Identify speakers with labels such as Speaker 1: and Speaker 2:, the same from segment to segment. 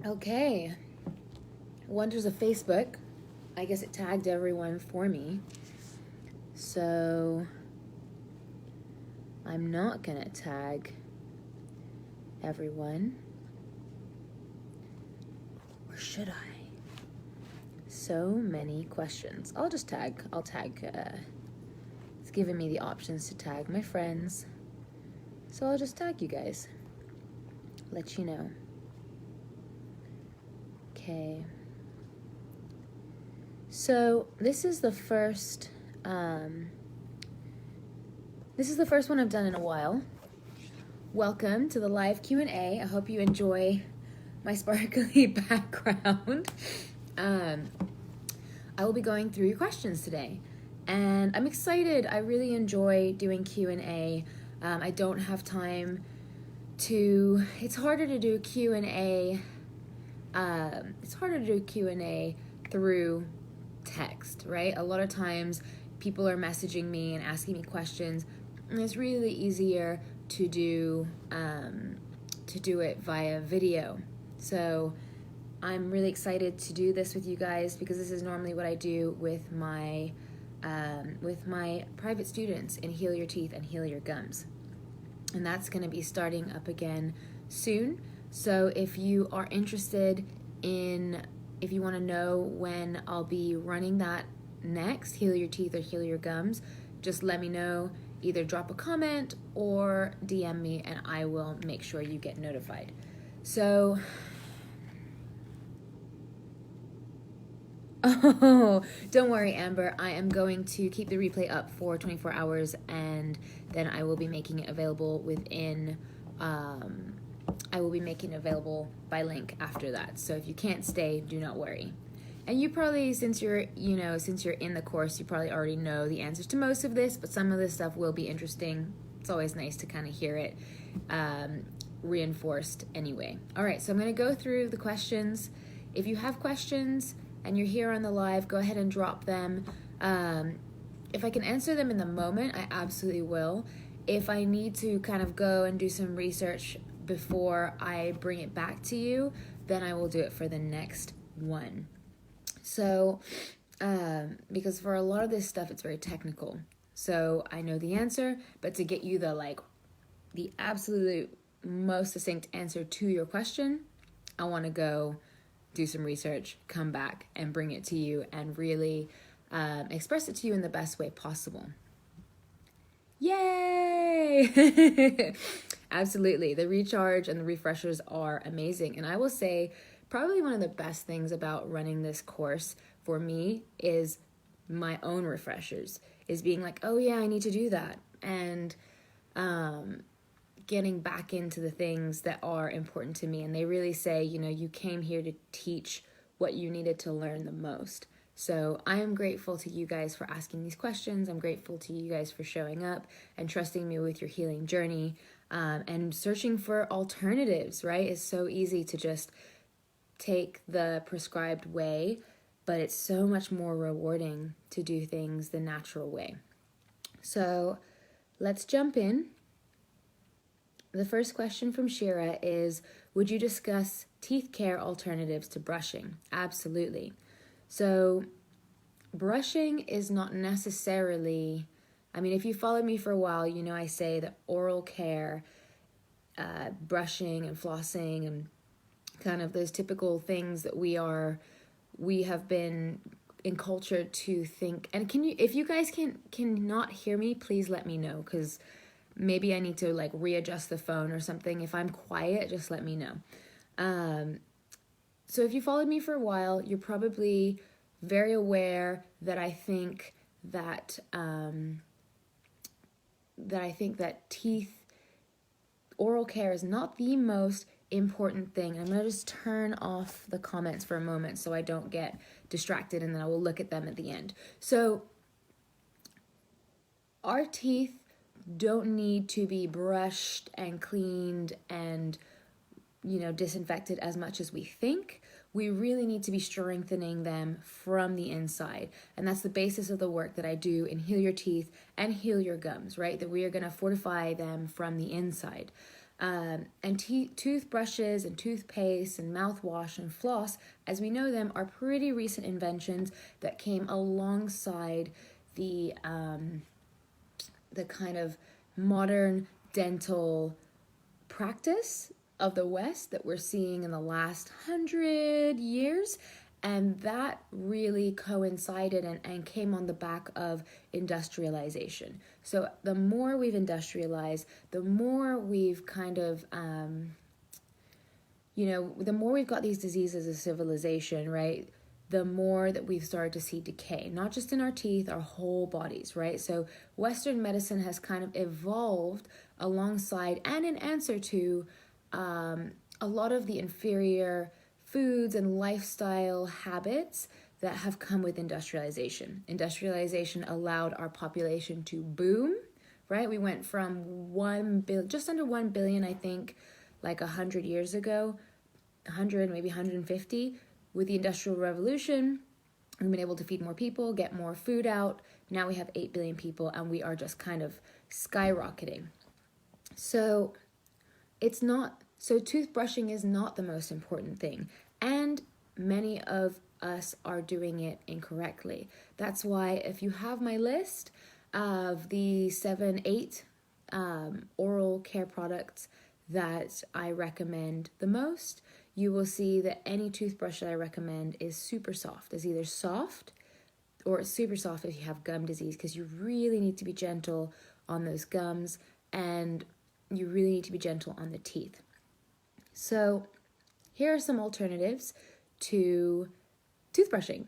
Speaker 1: Okay. Wonders of Facebook. I guess it tagged everyone for me. So I'm not gonna tag everyone. Or should I? So many questions. I'll tag. It's giving me the options to tag my friends. So I'll just tag you guys. Let you know. Okay. So this is the first one I've done in a while. Welcome to the live Q&A. I hope you enjoy my sparkly background. I will be going through your questions today, and I'm excited. I really enjoy doing Q&A. I don't have time to. It's harder to do Q&A. It's harder to do Q&A through text, right? A lot of times people are messaging me and asking me questions, and it's really easier to do it via video. So I'm really excited to do this with you guys because this is normally what I do with my private students in Heal Your Teeth and Heal Your Gums. And that's going to be starting up again soon. So if you are interested if you want to know when I'll be running that next, Heal Your Teeth or Heal Your Gums, just let me know. Either drop a comment or DM me and I will make sure you get notified. So, don't worry, Amber. I am going to keep the replay up for 24 hours and then I will be making it available by link after that. So if you can't stay, do not worry. And you probably, since you're in the course, you probably already know the answers to most of this, but some of this stuff will be interesting. It's always nice to kind of hear it reinforced anyway. All right, so I'm going to go through the questions. If you have questions and you're here on the live, go ahead and drop them. If I can answer them in the moment, I absolutely will. If I need to kind of go and do some research before I bring it back to you, then I will do it for the next one. So, because for a lot of this stuff, it's very technical. So I know the answer, but to get you the absolute most succinct answer to your question, I want to go do some research, come back and bring it to you and really express it to you in the best way possible. Yay! Absolutely. The recharge and the refreshers are amazing. And I will say, probably one of the best things about running this course for me is my own refreshers, is being like, oh yeah, I need to do that. And getting back into the things that are important to me. And they really say, you came here to teach what you needed to learn the most. So I am grateful to you guys for asking these questions. I'm grateful to you guys for showing up and trusting me with your healing journey and searching for alternatives, right? It's so easy to just take the prescribed way, but it's so much more rewarding to do things the natural way. So let's jump in. The first question from Shira is, would you discuss teeth care alternatives to brushing? Absolutely. So brushing is not necessarily, if you followed me for a while, I say that oral care, brushing and flossing and kind of those typical things that we have been encultured to think. And if you guys cannot hear me, please let me know, because maybe I need to readjust the phone or something. If I'm quiet, just let me know. So if you followed me for a while, you're probably very aware that I think that teeth oral care is not the most important thing. I'm going to just turn off the comments for a moment so I don't get distracted, and then I will look at them at the end. So our teeth don't need to be brushed and cleaned and disinfected as much as we think. We really need to be strengthening them from the inside. And that's the basis of the work that I do in Heal Your Teeth and Heal Your Gums, right? That we are going to fortify them from the inside. And toothbrushes and toothpaste and mouthwash and floss, as we know them, are pretty recent inventions that came alongside the kind of modern dental practice of the West that we're seeing in the last 100 years. And that really coincided and came on the back of industrialization. So the more we've industrialized, the more we've kind of, the more we've got these diseases as a civilization, right? The more that we've started to see decay, not just in our teeth, our whole bodies, right? So Western medicine has kind of evolved alongside and in answer to a lot of the inferior foods and lifestyle habits that have come with industrialization. Industrialization allowed our population to boom, right? We went from just under 1 billion, I think, like 100 years ago, 100, maybe 150. With the Industrial Revolution, we've been able to feed more people, get more food out. Now we have 8 billion people, and we are just kind of skyrocketing. So toothbrushing is not the most important thing. And many of us are doing it incorrectly. That's why if you have my list of the 8 oral care products that I recommend the most, you will see that any toothbrush that I recommend is super soft. It's either soft or it's super soft if you have gum disease, because you really need to be gentle on those gums and you really need to be gentle on the teeth. So here are some alternatives to toothbrushing.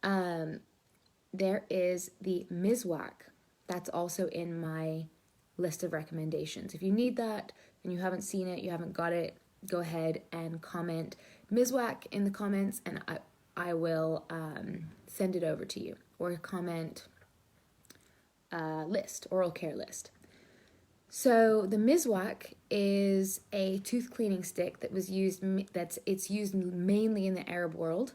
Speaker 1: There is the Miswak. That's also in my list of recommendations. If you need that and you haven't seen it, you haven't got it, go ahead and comment Miswak in the comments and I will send it over to you, or comment oral care list. So the Miswak is a tooth cleaning stick that was used. It's used mainly in the Arab world.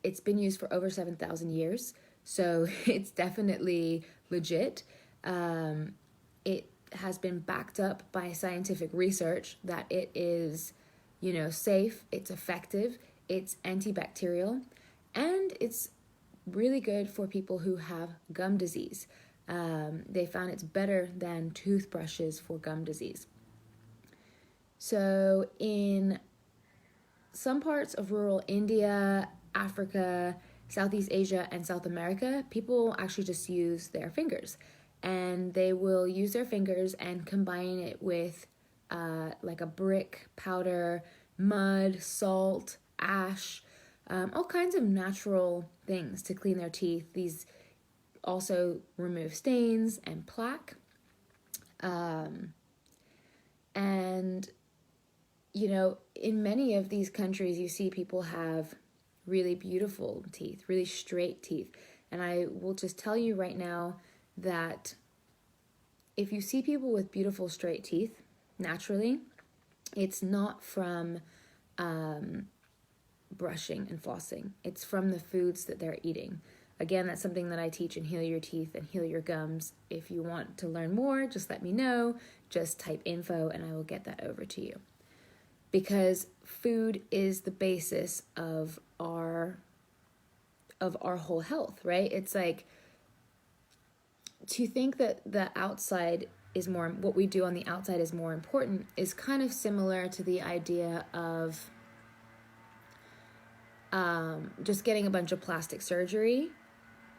Speaker 1: It's been used for over 7,000 years, so it's definitely legit. It has been backed up by scientific research that it is, safe. It's effective. It's antibacterial, and it's really good for people who have gum disease. They found it's better than toothbrushes for gum disease. So in some parts of rural India, Africa, Southeast Asia, and South America, people actually just use their fingers. And they will use their fingers and combine it with like a brick powder, mud, salt, ash, all kinds of natural things to clean their teeth. These also remove stains and plaque. And, in many of these countries, you see people have really beautiful teeth, really straight teeth. And I will just tell you right now that if you see people with beautiful straight teeth, naturally, it's not from brushing and flossing. It's from the foods that they're eating. Again, that's something that I teach in Heal Your Teeth and Heal Your Gums. If you want to learn more, just let me know. Just type info and I will get that over to you. Because food is the basis of our whole health, right? It's like, to think that the outside is more, what we do on the outside is more important, is kind of similar to the idea of just getting a bunch of plastic surgery,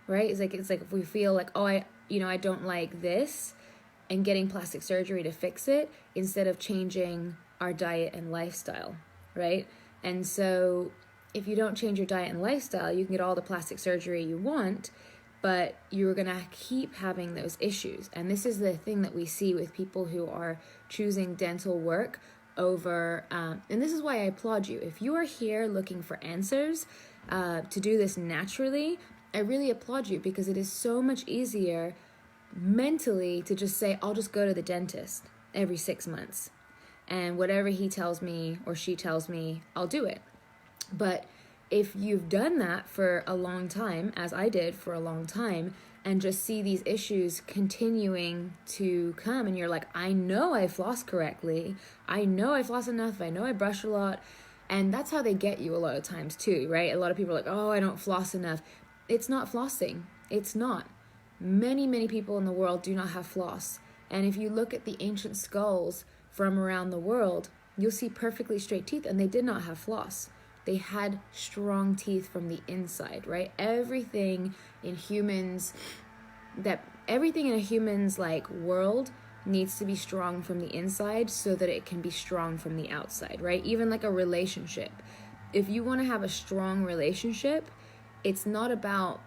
Speaker 1: right? It's like if we feel like, I don't like this, and getting plastic surgery to fix it instead of changing our diet and lifestyle, right? And so if you don't change your diet and lifestyle, you can get all the plastic surgery you want, but you're going to keep having those issues. And this is the thing that we see with people who are choosing dental work over, and this is why I applaud you. If you are here looking for answers to do this naturally, I really applaud you, because it is so much easier mentally to just say, I'll just go to the dentist every 6 months. And whatever he tells me or she tells me, I'll do it. But if you've done that for a long time, as I did for a long time, and just see these issues continuing to come. And you're like, I know I floss correctly. I know I floss enough. I know I brush a lot. And that's how they get you a lot of times too, right? A lot of people are like, oh, I don't floss enough. It's not flossing. It's not. Many, many people in the world do not have floss. And if you look at the ancient skulls from around the world, you'll see perfectly straight teeth, and they did not have floss. They had strong teeth from the inside, right? Everything in a human's like world needs to be strong from the inside so that it can be strong from the outside, right? Even like a relationship. If you want to have a strong relationship, it's not about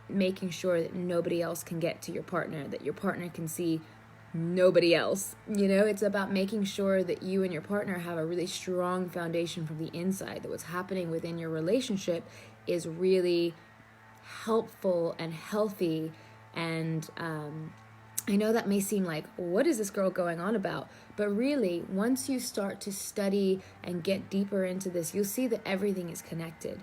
Speaker 1: making sure that nobody else can get to your partner, that your partner can see nobody else. It's about making sure that you and your partner have a really strong foundation from the inside, that what's happening within your relationship is really helpful and healthy. And I know that may seem like, what is this girl going on about? But really, once you start to study and get deeper into this, you'll see that everything is connected.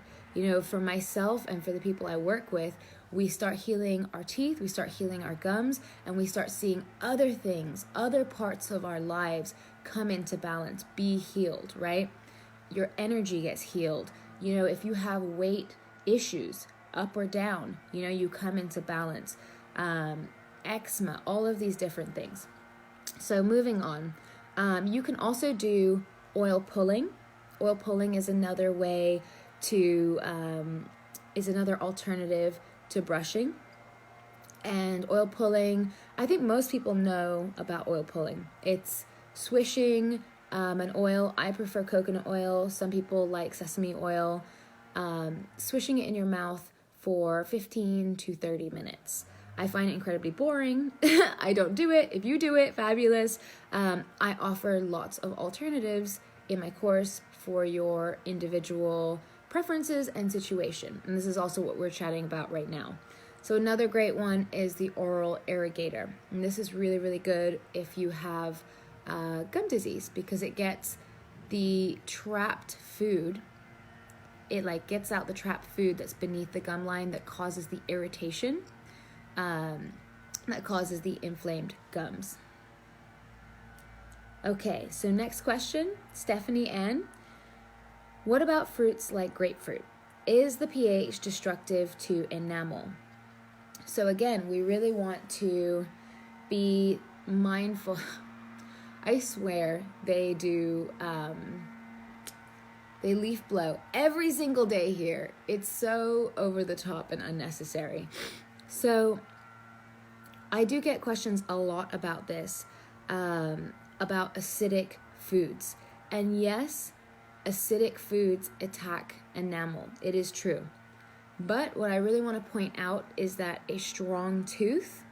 Speaker 1: For myself and for the people I work with, we start healing our teeth, we start healing our gums, and we start seeing other things, other parts of our lives come into balance, be healed, right? Your energy gets healed. If you have weight issues, up or down, you come into balance. Eczema, all of these different things. So moving on, you can also do oil pulling. Oil pulling is another way is another alternative to brushing. And oil pulling, I think most people know about oil pulling. It's swishing an oil. I prefer coconut oil. Some people like sesame oil. Swishing it in your mouth for 15 to 30 minutes. I find it incredibly boring. I don't do it. If you do it, fabulous. I offer lots of alternatives in my course for your individual preferences and situation. And this is also what we're chatting about right now. So another great one is the oral irrigator. And this is really, really good if you have gum disease, because it gets the trapped food. It gets out the trapped food that's beneath the gum line that causes the irritation, that causes the inflamed gums. Okay, so next question, Stephanie Ann. What about fruits like grapefruit? Is the pH destructive to enamel? So again, we really want to be mindful. I swear they do, they leaf blow every single day here. It's so over the top and unnecessary. So I do get questions a lot about this, about acidic foods. And yes, acidic foods attack enamel. It is true. But what I really want to point out is that a strong tooth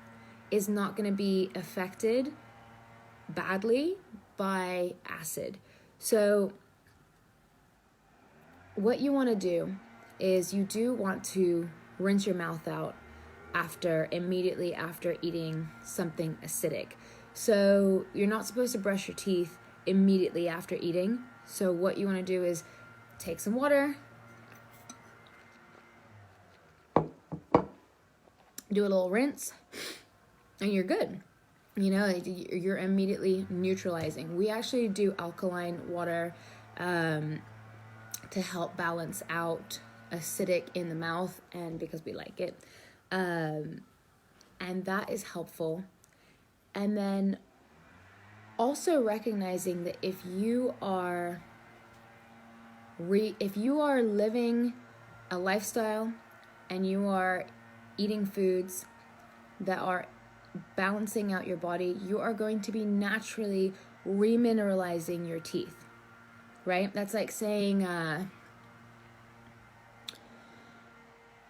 Speaker 1: is not going to be affected badly by acid. So what you want to do is you do want to rinse your mouth out immediately after eating something acidic. So you're not supposed to brush your teeth immediately after eating. So what you want to do is take some water, do a little rinse, and you're good. You're immediately neutralizing. We actually do alkaline water to help balance out acidic in the mouth, and because we like it. And that is helpful. And then also recognizing that if you are living a lifestyle and you are eating foods that are balancing out your body, you are going to be naturally remineralizing your teeth, right? That's like saying,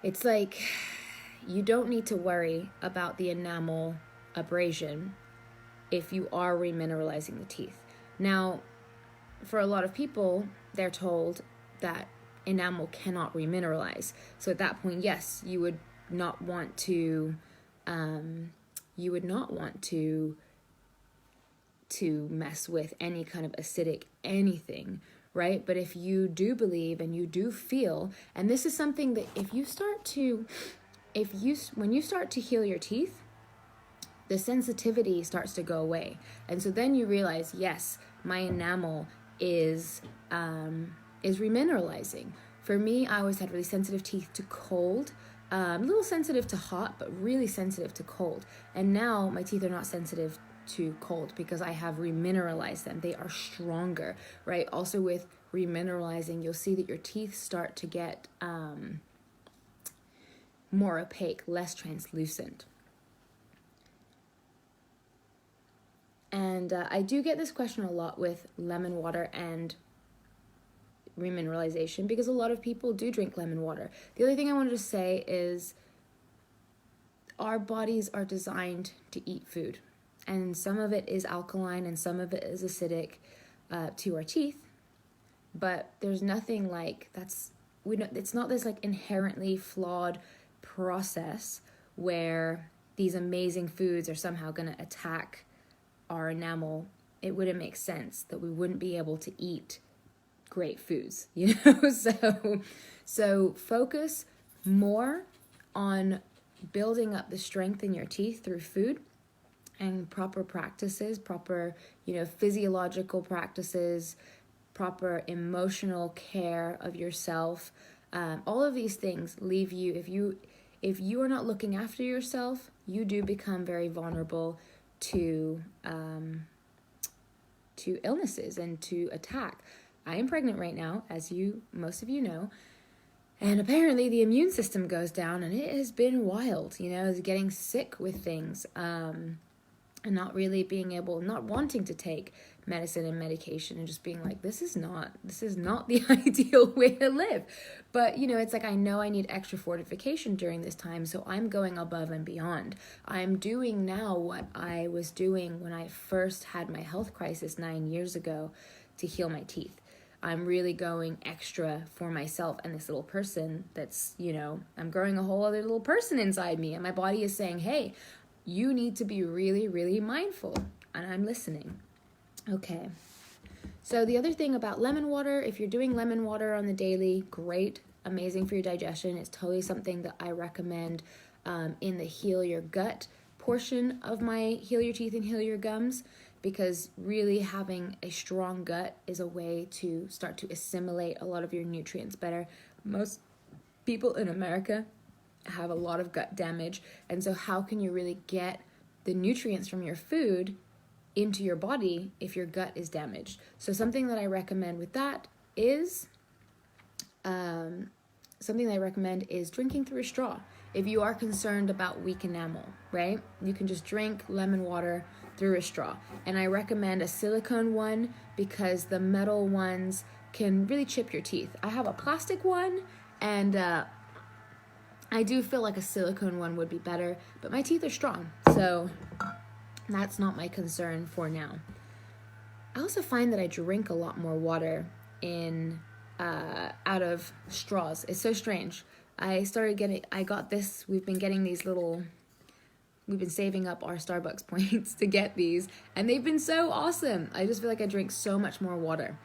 Speaker 1: it's like you don't need to worry about the enamel abrasion if you are remineralizing the teeth. Now, for a lot of people, they're told that enamel cannot remineralize. So at that point, yes, you would not want to mess with any kind of acidic anything, right? But if you do believe and you do feel, and this is something that if you start to when you start to heal your teeth, the sensitivity starts to go away. And so then you realize, yes, my enamel is remineralizing. For me, I always had really sensitive teeth to cold, a little sensitive to hot, but really sensitive to cold. And now my teeth are not sensitive to cold because I have remineralized them. They are stronger, right? Also with remineralizing, you'll see that your teeth start to get more opaque, less translucent. And I do get this question a lot with lemon water and remineralization because a lot of people do drink lemon water. The other thing I wanted to say is our bodies are designed to eat food, and some of it is alkaline and some of it is acidic to our teeth, but there's nothing like it's not this like inherently flawed process where these amazing foods are somehow going to attack our enamel. It wouldn't make sense that we wouldn't be able to eat great foods, you know? So focus more on building up the strength in your teeth through food and proper practices, proper, physiological practices, proper emotional care of yourself. All of these things leave you, if you are not looking after yourself, you do become very vulnerable to illnesses and to attack. I am pregnant right now, as most of you know, and apparently the immune system goes down, and it has been wild, is getting sick with things, and not wanting to take medicine and medication, and just being like, this is not the ideal way to live. But, it's like, I know I need extra fortification during this time, so I'm going above and beyond. I'm doing now what I was doing when I first had my health crisis 9 years ago to heal my teeth. I'm really going extra for myself and this little person that's, I'm growing a whole other little person inside me, and my body is saying, hey, you need to be really, really mindful, and I'm listening. Okay. So the other thing about lemon water, if you're doing lemon water on the daily, great, amazing for your digestion. It's totally something that I recommend in the Heal Your Gut portion of my Heal Your Teeth and Heal Your Gums, because really having a strong gut is a way to start to assimilate a lot of your nutrients better. Most people in America have a lot of gut damage, and so how can you really get the nutrients from your food into your body if your gut is damaged? So something that I recommend with that is drinking through a straw. If you are concerned about weak enamel, right? You can just drink lemon water through a straw. And I recommend a silicone one because the metal ones can really chip your teeth. I have a plastic one, and I do feel like a silicone one would be better, but my teeth are strong, so that's not my concern for now. I also find that I drink a lot more water out of straws. It's so strange. we've been saving up our Starbucks points to get these, and they've been so awesome. I just feel like I drink so much more water.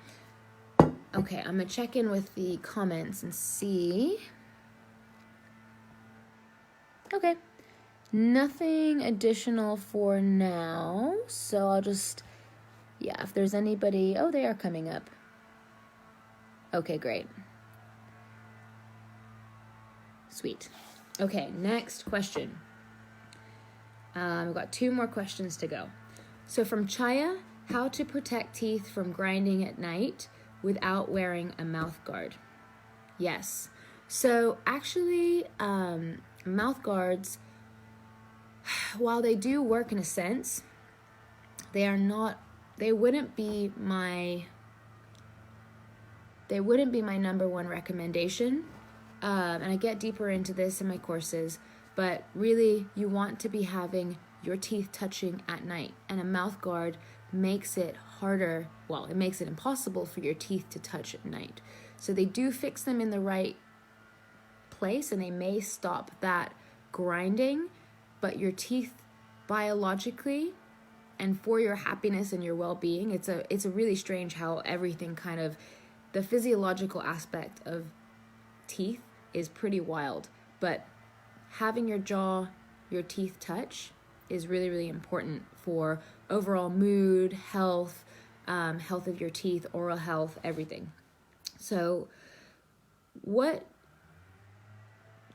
Speaker 1: Okay, I'm gonna check in with the comments and see. Okay, nothing additional for now, so I'll just, if there's anybody, they are coming up. Okay, great. Sweet. Okay, next question. We've got 2 more questions to go. So from Chaya, how to protect teeth from grinding at night without wearing a mouth guard? Yes. So actually, mouth guards, while they do work in a sense, they wouldn't be my number one recommendation. And I get deeper into this in my courses, but really you want to be having your teeth touching at night, and a mouth guard makes it harder. Well, it makes it impossible for your teeth to touch at night. So they do fix them in the right place, and they may stop that grinding, but your teeth biologically and for your happiness and your well-being, it's a really strange how everything kind of, the physiological aspect of teeth is pretty wild, but having your jaw, your teeth touch is really, really important for overall mood, health, health of your teeth, oral health, everything. So what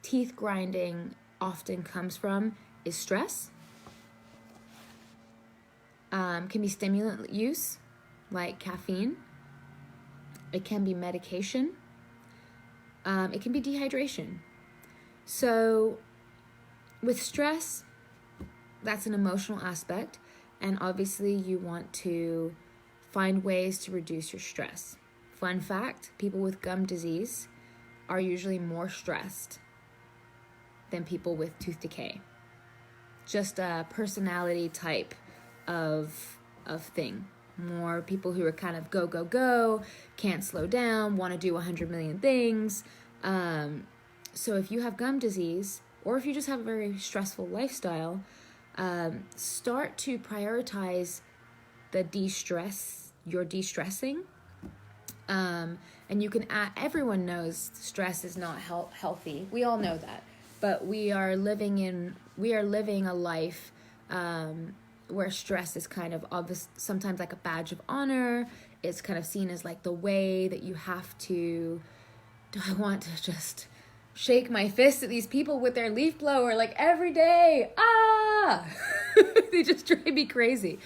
Speaker 1: teeth grinding often comes from is stress. Can be stimulant use, like caffeine. It can be medication. It can be dehydration. So with stress, that's an emotional aspect, and obviously you want to find ways to reduce your stress. Fun fact, people with gum disease are usually more stressed than people with tooth decay. Just a personality type of thing. More people who are kind of go, go, go, can't slow down, want to do 100 million things. So if you have gum disease, or if you just have a very stressful lifestyle, start to prioritize your de-stressing. And you can everyone knows stress is not healthy. We all know that. But we are living a life where stress is kind of obvious, sometimes like a badge of honor. It's kind of seen as like the way that you have to. Do I want to just shake my fist at these people with their leaf blower like every day? They just drive me crazy.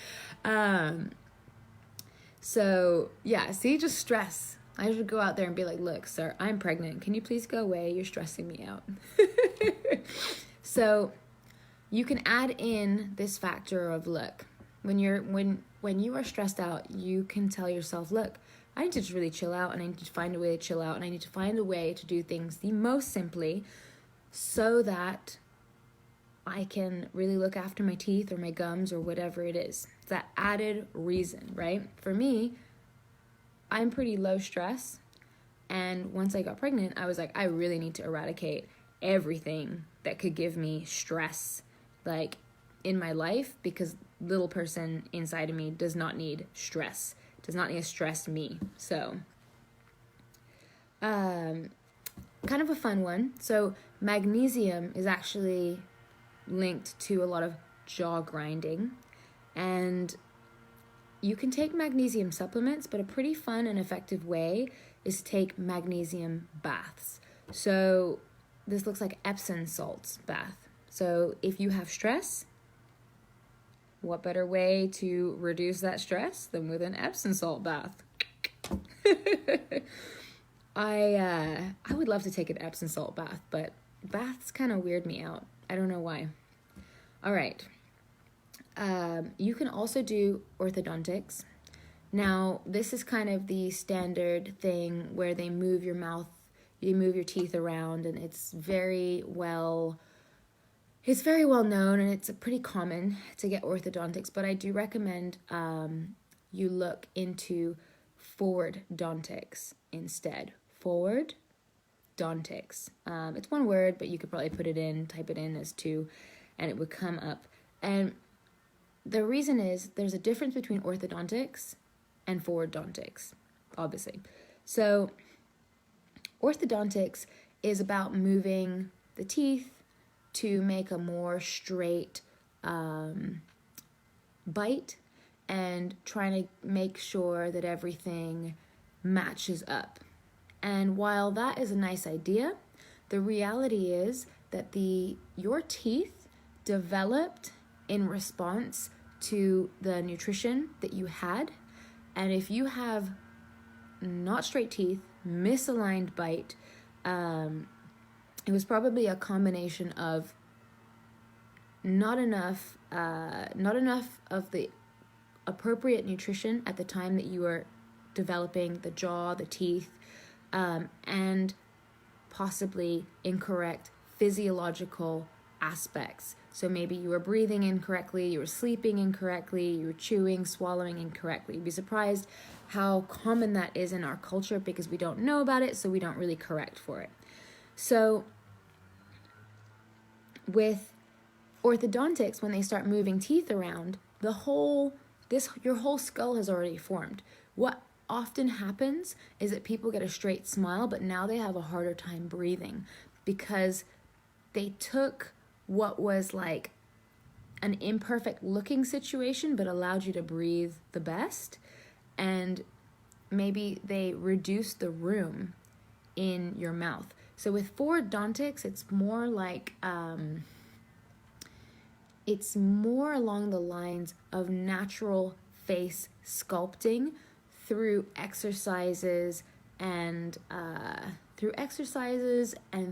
Speaker 1: So yeah, see, just stress. I should go out there and be like, look, sir, I'm pregnant. Can you please go away? You're stressing me out. So you can add in this factor of, look, when you are stressed out, you can tell yourself, look, I need to just really chill out, and I need to find a way to chill out, and I need to find a way to do things the most simply so that I can really look after my teeth or my gums or whatever it is. It's that added reason, right? For me, I'm pretty low stress, and once I got pregnant, I was like, I really need to eradicate everything that could give me stress, like, in my life, because little person inside of me does not need stress, does not need to stress me. So, kind of a fun one. So magnesium is actually linked to a lot of jaw grinding, and you can take magnesium supplements, but a pretty fun and effective way is to take magnesium baths. So this looks like Epsom salts bath. So if you have stress, what better way to reduce that stress than with an Epsom salt bath? I would love to take an Epsom salt bath, but baths kind of weird me out. I don't know why. All right. You can also do orthodontics. Now, this is kind of the standard thing where they move your mouth, you move your teeth around, and it's very well known, and it's pretty common to get orthodontics, but I do recommend you look into forwardontics instead. Forwardontics. It's one word, but you could probably type it in as two, and it would come up. And the reason is there's a difference between orthodontics and forwardontics, obviously. So orthodontics is about moving the teeth to make a more straight bite and trying to make sure that everything matches up. And while that is a nice idea, the reality is that your teeth developed in response to the nutrition that you had. And if you have not straight teeth, misaligned bite, it was probably a combination of not enough of the appropriate nutrition at the time that you were developing the jaw, the teeth, and possibly incorrect physiological aspects. So maybe you were breathing incorrectly, you were sleeping incorrectly, you were chewing, swallowing incorrectly. You'd be surprised how common that is in our culture because we don't know about it, so we don't really correct for it. So with orthodontics, when they start moving teeth around, your whole skull has already formed. What often happens is that people get a straight smile, but now they have a harder time breathing because they took what was like an imperfect looking situation but allowed you to breathe the best, and maybe they reduced the room in your mouth. So with Forodontics, it's more like it's more along the lines of natural face sculpting through exercises and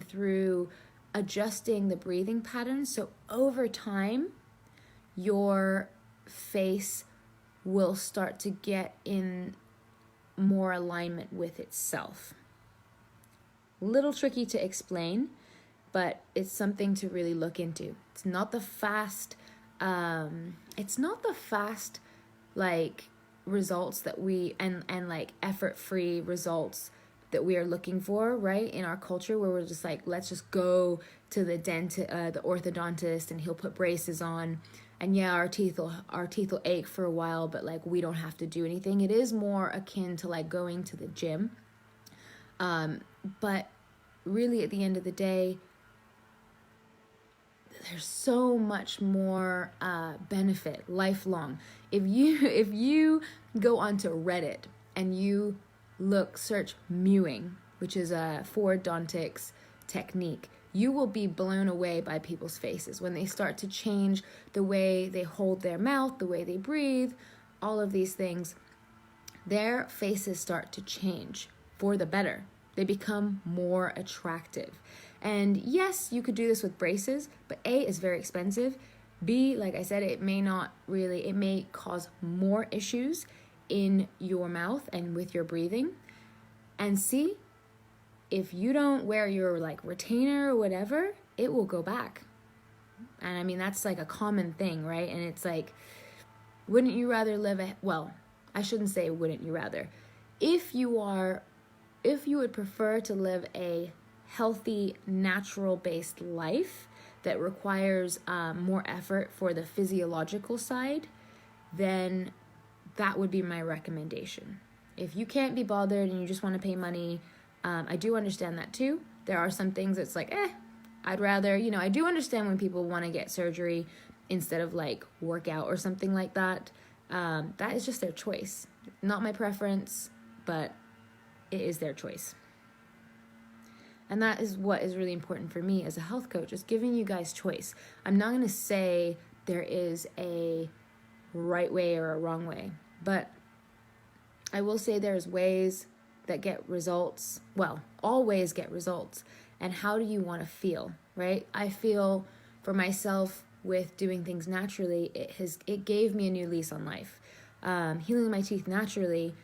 Speaker 1: through adjusting the breathing patterns. So over time, your face will start to get in more alignment with itself. Little tricky to explain, but it's something to really look into. It's not the fast like results that we and like effort-free results that we are looking for, right? In our culture, where we're just like, let's just go to the orthodontist, and he'll put braces on, and yeah, our teeth will ache for a while, but like we don't have to do anything. It is more akin to like going to the gym. But really, at the end of the day, there's so much more benefit lifelong. If you go onto Reddit and you search mewing, which is a Forodontics technique, you will be blown away by people's faces when they start to change the way they hold their mouth, the way they breathe, all of these things. Their faces start to change for the better. They become more attractive. And yes, you could do this with braces, but A, is very expensive. B, like I said, it may cause more issues in your mouth and with your breathing. And C, if you don't wear your like retainer or whatever, it will go back. And I mean, that's like a common thing, right? And it's like, wouldn't you rather I shouldn't say wouldn't you rather. If you would prefer to live a healthy, natural-based life that requires more effort for the physiological side, then that would be my recommendation. If you can't be bothered and you just want to pay money, I do understand that too. There are some things that's like, I'd rather, I do understand when people want to get surgery instead of like workout or something like that. That is just their choice. Not my preference, but it is their choice. And that is what is really important for me as a health coach, is giving you guys choice. I'm not going to say there is a right way or a wrong way, but I will say there's ways that get results. Well, all ways get results. And how do you want to feel, right? I feel for myself with doing things naturally, it gave me a new lease on life. Healing my teeth naturally,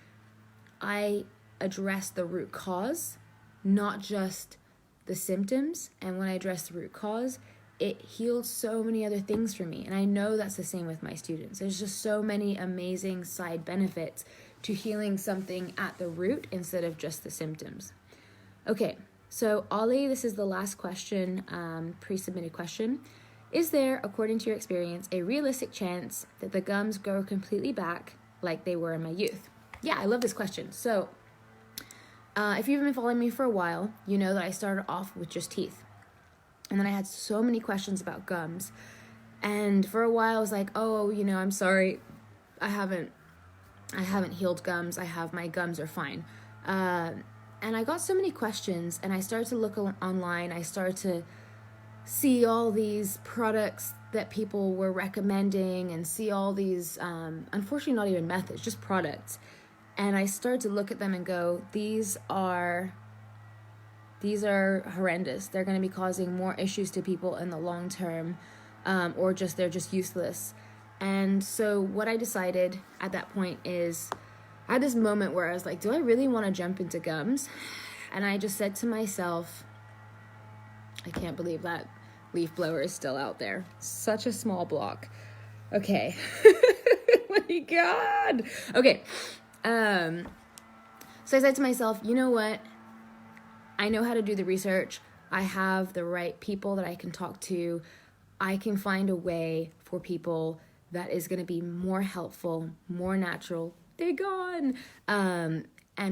Speaker 1: I address the root cause, not just the symptoms. And when I address the root cause, it healed so many other things for me. And I know that's the same with my students. There's just so many amazing side benefits to healing something at the root instead of just the symptoms. Okay, so Ollie, this is the last question, pre-submitted question. Is there, according to your experience, a realistic chance that the gums grow completely back like they were in my youth? Yeah, I love this question. So if you've been following me for a while, you know that I started off with just teeth. And then I had so many questions about gums. And for a while I was like, I'm sorry, I haven't healed gums. My gums are fine. And I got so many questions, and I started to look online. I started to see all these products that people were recommending and see all these, unfortunately not even methods, just products. And I started to look at them and go, these are horrendous. They're going to be causing more issues to people in the long term, or they're just useless. And so what I decided at that point is, I had this moment where I was like, do I really want to jump into gums? And I just said to myself, I can't believe that leaf blower is still out there. Such a small block. Okay. Oh my God. Okay. So I said to myself, you know what? I know how to do the research. I have the right people that I can talk to. I can find a way for people that is going to be more helpful, more natural. They're gone. And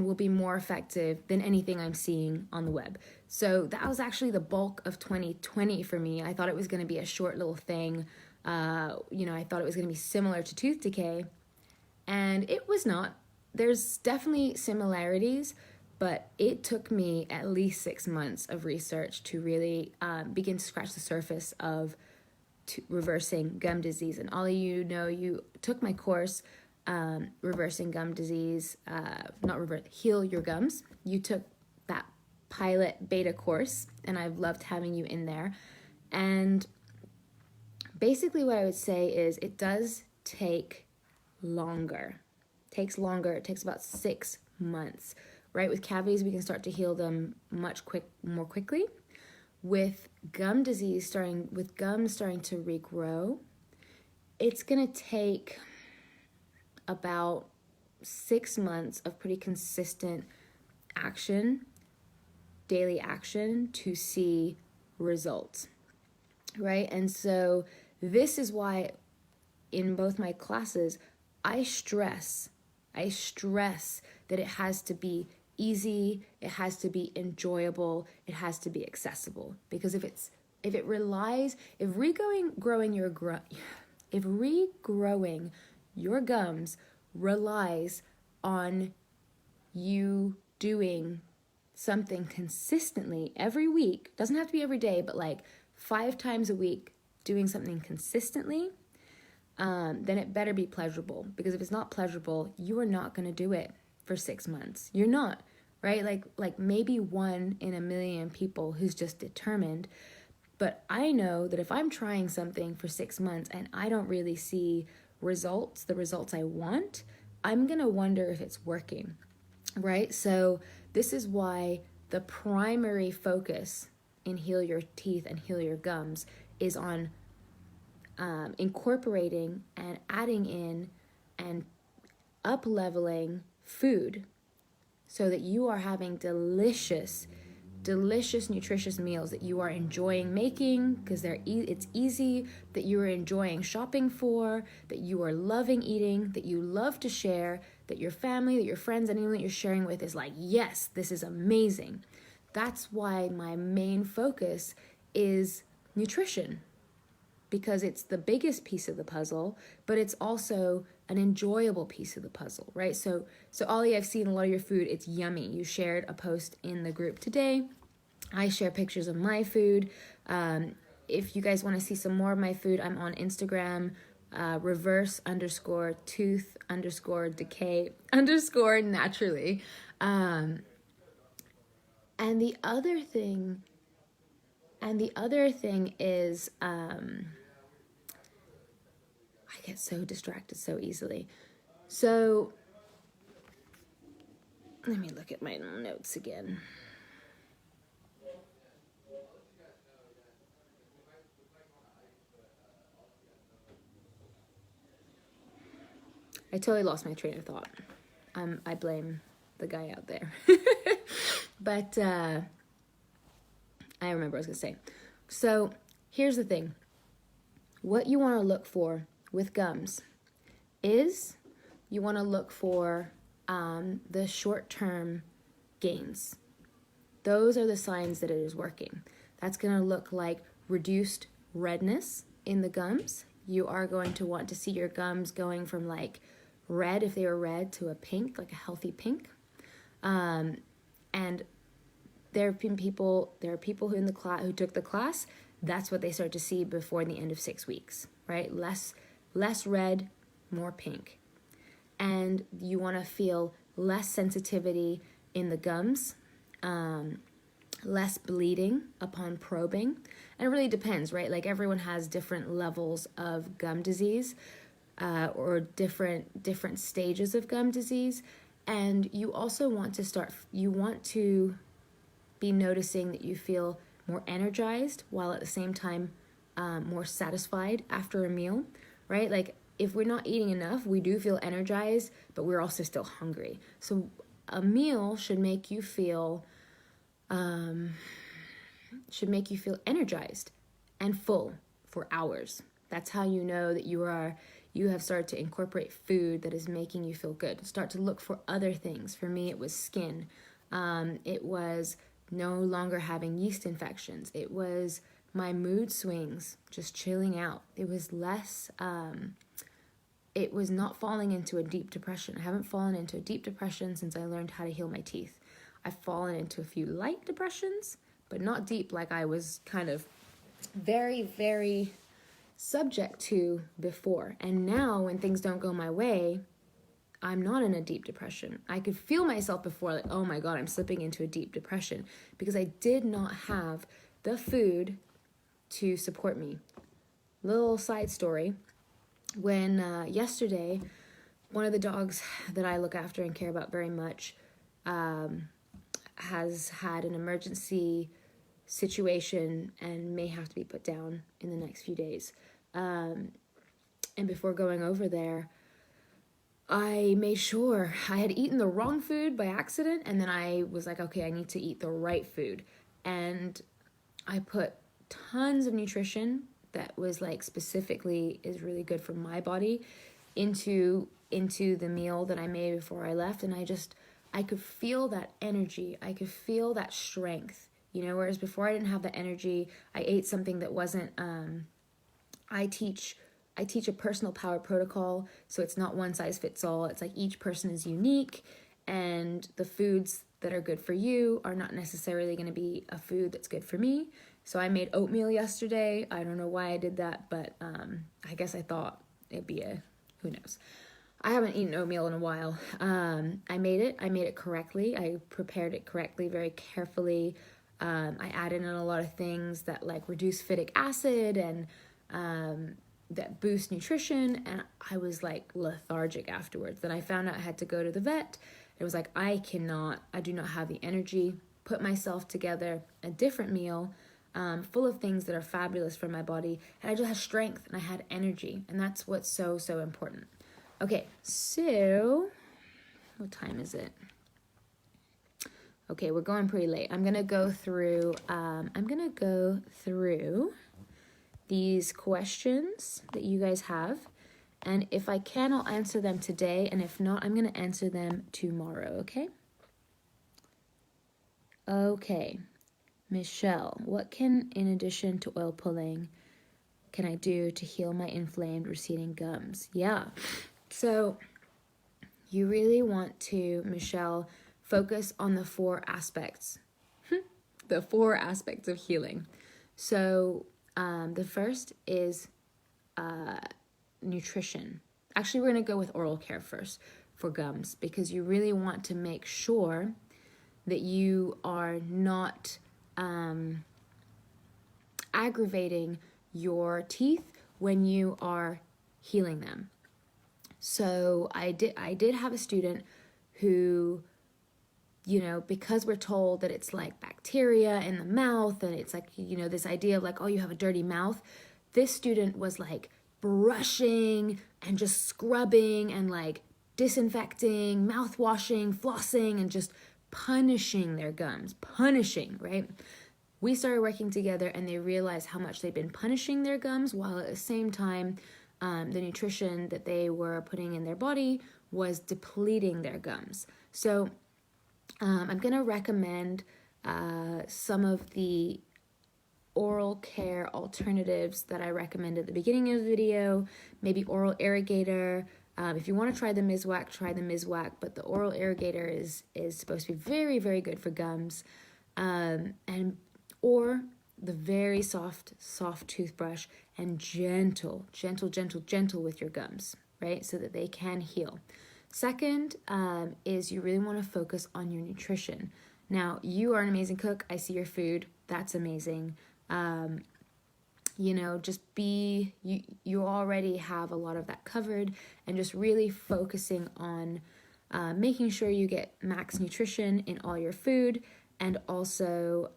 Speaker 1: will be more effective than anything I'm seeing on the web. So that was actually the bulk of 2020 for me. I thought it was going to be a short little thing. I thought it was going to be similar to tooth decay, and it was not. There's definitely similarities, but it took me at least 6 months of research to really begin to scratch the surface of reversing gum disease. And all of you took my course, Reversing Gum Disease, Heal Your Gums. You took that pilot beta course, and I've loved having you in there. And basically what I would say is it does take longer. It takes longer. It takes about 6 months, right? With cavities, we can start to heal them more quickly. With gum disease with gums starting to regrow, it's going to take about 6 months of pretty consistent action, daily action, to see results, right? And so this is why in both my classes, I stress that it has to be easy, it has to be enjoyable, it has to be accessible. Because if regrowing your gums relies on you doing something consistently every week, doesn't have to be every day, but like 5 times a week, doing something consistently, then it better be pleasurable. Because if it's not pleasurable, you are not going to do it for 6 months. You're not, right? Like maybe 1 in a million people who's just determined. But I know that if I'm trying something for 6 months and I don't really see the results I want, I'm going to wonder if it's working, right? So this is why the primary focus in Heal Your Teeth and Heal Your Gums is on incorporating and adding in and up-leveling food so that you are having delicious, nutritious meals that you are enjoying making because it's easy, that you are enjoying shopping for, that you are loving eating, that you love to share, that your family, that your friends, anyone that you're sharing with is like, yes, this is amazing. That's why my main focus is nutrition, because it's the biggest piece of the puzzle, but it's also an enjoyable piece of the puzzle, right? So Ollie, I've seen a lot of your food. It's yummy. You shared a post in the group today. I share pictures of my food. If you guys want to see some more of my food, I'm on Instagram, reverse_tooth_decay_naturally. And the other thing is, I get so distracted so easily. So let me look at my notes again. I totally lost my train of thought. I blame the guy out there. But I remember what I was going to say. So here's the thing. What you want to look for with gums is you want to look for the short-term gains. Those are the signs that it is working. That's going to look like reduced redness in the gums. You are going to want to see your gums going from like red, if they were red, to a pink, like a healthy pink. And there are people who who took the class, that's what they start to see before the end of 6 weeks, right? Less red, more pink. And you want to feel less sensitivity in the gums, less bleeding upon probing. And it really depends, right? Like everyone has different levels of gum disease, or different stages of gum disease. And you also want to be noticing that you feel more energized while at the same time more satisfied after a meal, right? Like if we're not eating enough, we do feel energized, but we're also still hungry. So a meal should make you feel energized and full for hours. That's how you know that you have started to incorporate food that is making you feel good. Start to look for other things. For me, it was skin. It was no longer having yeast infections. It was my mood swings, just chilling out. It was less, it was not falling into a deep depression. I haven't fallen into a deep depression since I learned how to heal my teeth. I've fallen into a few light depressions, but not deep like I was kind of very, very subject to before. And now when things don't go my way, I'm not in a deep depression. I could feel myself before, like, oh my God, I'm slipping into a deep depression because I did not have the food to support me. Little side story. When yesterday, one of the dogs that I look after and care about very much has had an emergency situation and may have to be put down in the next few days. And before going over there, I made sure I had eaten the wrong food by accident, and then I was like, okay, I need to eat the right food. And I put tons of nutrition that was like specifically is really good for my body into the meal that I made before I left. And I could feel that energy. I could feel that strength, whereas before I didn't have that energy. I ate something that wasn't, I teach a personal power protocol, so it's not one size fits all. It's like each person is unique, and the foods that are good for you are not necessarily going to be a food that's good for me. So I made oatmeal yesterday. I don't know why I did that, but I guess I thought it'd be who knows. I haven't eaten oatmeal in a while. I made it correctly. I prepared it correctly, very carefully. I added in a lot of things that like reduce phytic acid and that boost nutrition, and I was like lethargic afterwards. Then I found out I had to go to the vet. It was like, I do not have the energy, put myself together a different meal, full of things that are fabulous for my body, and I just had strength and I had energy, and that's what's so, so important. Okay, so what time is it? Okay, we're going pretty late. I'm gonna go through these questions that you guys have, and if I can, I'll answer them today, and if not, I'm gonna answer them tomorrow. Okay, Michelle, what can, in addition to oil pulling, can I do to heal my inflamed receding gums? Yeah, so you really want to, Michelle, focus on the 4 aspects, the 4 aspects of healing. So the first is nutrition. Actually, we're going to go with oral care first for gums, because you really want to make sure that you are not aggravating your teeth when you are healing them. So I did have a student who, because we're told that it's like bacteria in the mouth, and it's like, this idea of like, oh, you have a dirty mouth. This student was like brushing and just scrubbing and like disinfecting, mouth washing, flossing, and just punishing their gums. Punishing, right? We started working together, and they realized how much they'd been punishing their gums, while at the same time, the nutrition that they were putting in their body was depleting their gums. So I'm going to recommend some of the oral care alternatives that I recommend at the beginning of the video. Maybe oral irrigator. If you want to try the Miswak, try the Miswak, but the oral irrigator is supposed to be very, very good for gums. Or the very soft toothbrush, and gentle with your gums, right? So that they can heal. Second is you really want to focus on your nutrition. Now, you are an amazing cook. I see your food. That's amazing. You already have a lot of that covered, and just really focusing on making sure you get max nutrition in all your food, and also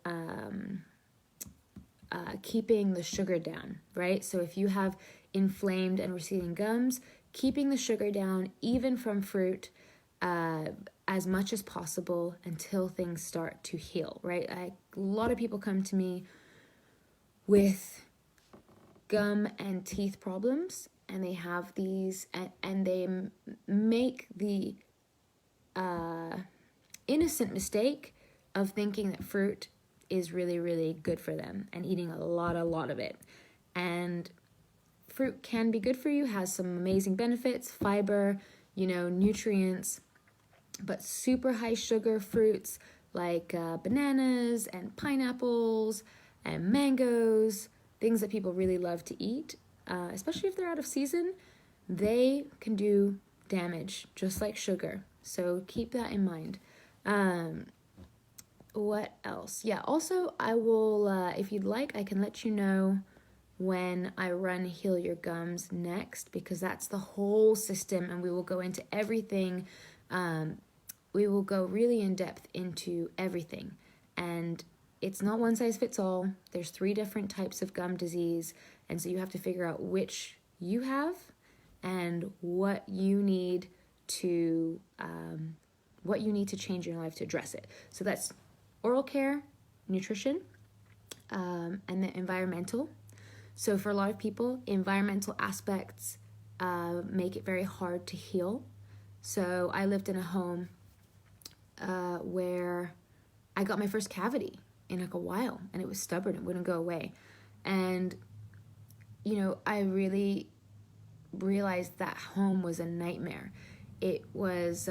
Speaker 1: keeping the sugar down, right? So if you have inflamed and receding gums, keeping the sugar down, even from fruit, as much as possible until things start to heal, right? A lot of people come to me with gum and teeth problems, and they have these, and they make the innocent mistake of thinking that fruit is really, really good for them and eating a lot of it. And fruit can be good for you, has some amazing benefits, fiber, nutrients, but super high sugar fruits like bananas and pineapples and mangoes, things that people really love to eat, especially if they're out of season, they can do damage just like sugar. So keep that in mind. What else? Yeah, also I will, if you'd like, I can let you know when I run Heal Your Gums next, because that's the whole system and we will go into everything. We will go really in depth into everything, and it's not one size fits all. There's 3 different types of gum disease, and so you have to figure out which you have and what you need to change in your life to address it. So that's oral care, nutrition, and then environmental. So for a lot of people, environmental aspects make it very hard to heal. So I lived in a home where I got my first cavity in like a while, and it was stubborn. It wouldn't go away. And, I really realized that home was a nightmare. It was,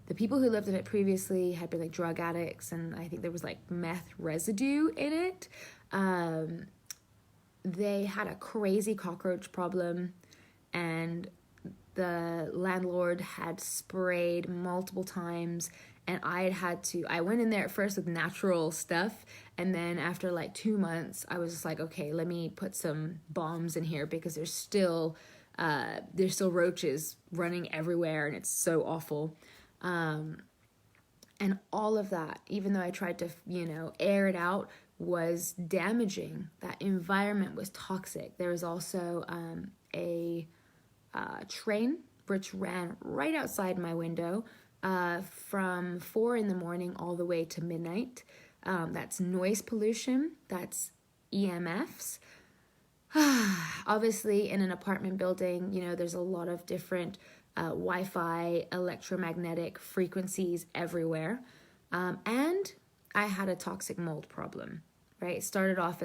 Speaker 1: the people who lived in it previously had been like drug addicts, and I think there was like meth residue in it. They had a crazy cockroach problem, and the landlord had sprayed multiple times, and I went in there at first with natural stuff, and then after like 2 months, I was just like, okay, let me put some bombs in here, because there's still roaches running everywhere, and it's so awful. And all of that, even though I tried to, air it out, was damaging. That environment was toxic. There was also a train which ran right outside my window from 4 a.m. all the way to midnight. That's noise pollution. That's EMFs. Obviously, in an apartment building, there's a lot of different Wi-Fi, electromagnetic frequencies everywhere. And I had a toxic mold problem, right? It started off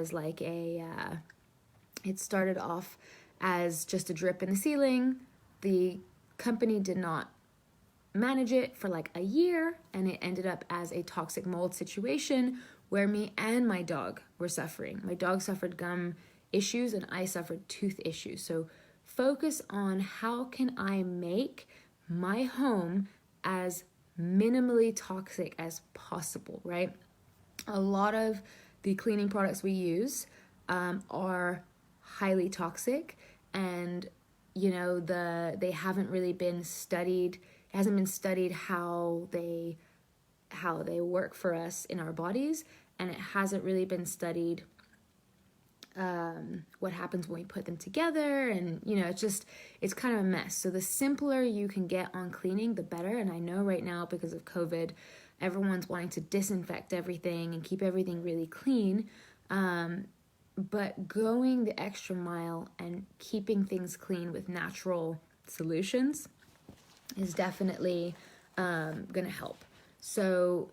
Speaker 1: as just a drip in the ceiling. The company did not manage it for like a year, and it ended up as a toxic mold situation where me and my dog were suffering. My dog suffered gum issues and I suffered tooth issues. So focus on how can I make my home as minimally toxic as possible, right? A lot of the cleaning products we use are highly toxic, and they haven't really been studied. It hasn't been studied how they work for us in our bodies, and it hasn't really been studied what happens when we put them together, and it's kind of a mess. So the simpler you can get on cleaning, the better. And I know right now, because of COVID, everyone's wanting to disinfect everything and keep everything really clean, but going the extra mile and keeping things clean with natural solutions is definitely gonna help. So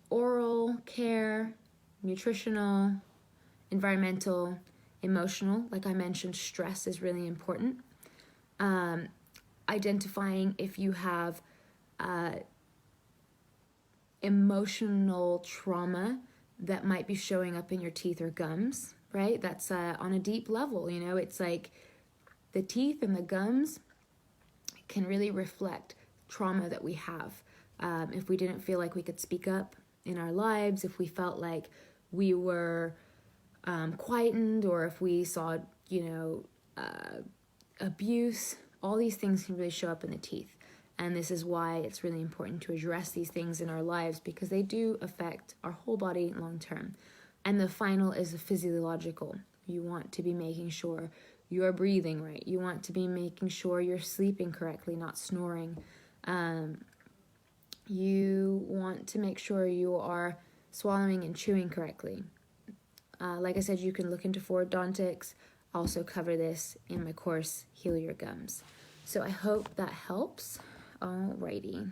Speaker 1: oral care, nutritional, environmental, emotional, like I mentioned, stress is really important. Identifying if you have emotional trauma that might be showing up in your teeth or gums, right? That's on a deep level. It's like the teeth and the gums can really reflect trauma that we have. If we didn't feel like we could speak up in our lives, if we felt like we were quietened, or if we saw, abuse, all these things can really show up in the teeth. And this is why it's really important to address these things in our lives, because they do affect our whole body long term. And the final is the physiological. You want to be making sure you're breathing right. You want to be making sure you're sleeping correctly, not snoring. You want to make sure you are swallowing and chewing correctly. Like I said, you can look into orthodontics. Also cover this in my course, Heal Your Gums. So I hope that helps. Alrighty.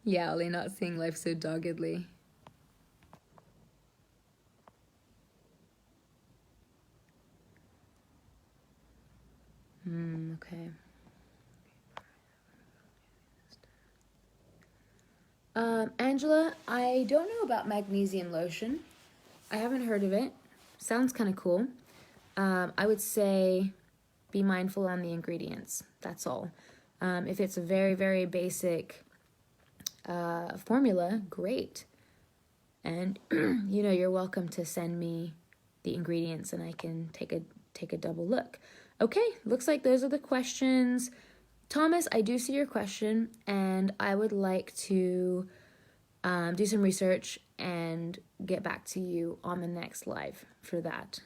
Speaker 1: Yeah, Ollie, not seeing life so doggedly. Okay. Angela, I don't know about magnesium lotion. I haven't heard of it. Sounds kind of cool. I would say be mindful on the ingredients. That's all. If it's a very, very basic formula, great. And you're welcome to send me the ingredients and I can take a double look. Okay, looks like those are the questions. Thomas, I do see your question and I would like to do some research and get back to you on the next live for that.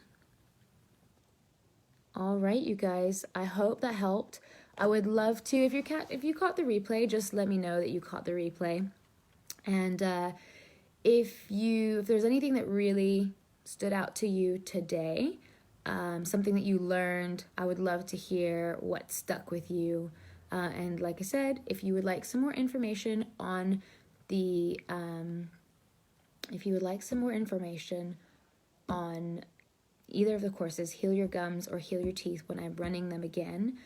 Speaker 1: All right, you guys, I hope that helped. I would love to, if you caught the replay, just let me know that you caught the replay. And if there's anything that really stood out to you today, something that you learned, I would love to hear what stuck with you. And like I said, if you would like some more information on either of the courses, Heal Your Gums or Heal Your Teeth, when I'm running them again,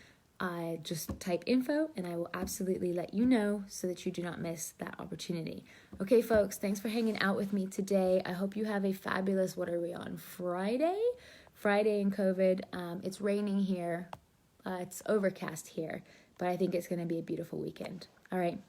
Speaker 1: just type info and I will absolutely let you know so that you do not miss that opportunity. Okay, folks, thanks for hanging out with me today. I hope you have a fabulous, what are we on, Friday? Friday in COVID. It's raining here. It's overcast here, but I think it's going to be a beautiful weekend. All right,